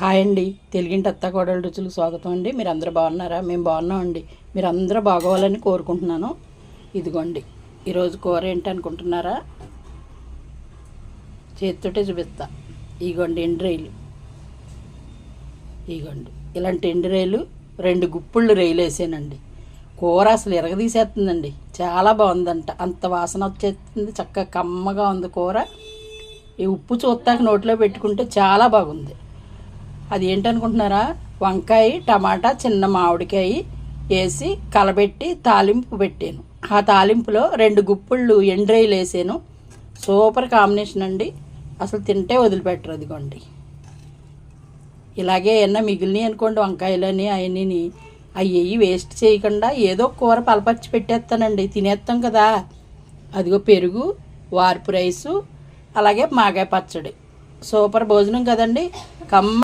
Hi అండి. తెలుగింటి అత్త కోడలు రుచులకు స్వాగతం అండి. మీరు అందరూ బాగున్నారా? మేము బాగున్నామండి. మీరు అందరూ బాగోవాలని కోరుకుంటున్నాను. ఇదిగోండి, ఈరోజు కూర ఏంటి అనుకుంటున్నారా? చేతితోటే చూపిస్తా. ఇగోండి ఎండు ఇగోండి ఇలాంటి ఎండు రేలు 2 గుప్పుళ్ళు రేలు వేసానండి. కూర అసలు ఎరగదీసేస్తుందండి. చాలా బాగుందంట. అంత వాసన వచ్చేస్తుంది. చక్కగా కమ్మగా ఉంది కూర. ఈ ఉప్పు చూస్తాక నోట్లో పెట్టుకుంటే చాలా బాగుంది. అది ఏంటనుకుంటున్నారా? వంకాయ, టమాటా, చిన్న మామిడికాయ వేసి కలబెట్టి తాలింపు పెట్టాను. ఆ తాలింపులో 2 గుప్పుళ్ళు ఎండ్రాయిలు వేసాను. సూపర్ కాంబినేషన్ అండి. అసలు తింటే వదిలిపెట్టరు. అదిగోండి, ఇలాగే ఏమన్నా మిగిలినవి అనుకోండి, వంకాయలని అవన్నీ అవి వేస్ట్ చేయకుండా ఏదో కూర పలపచ్చి పెట్టేస్తానండి. తినేస్తాం కదా. అదిగో పెరుగు, వార్పు రైసు, అలాగే మాగాయ పచ్చడి. సూపర్ భోజనం కదండి. కమ్మ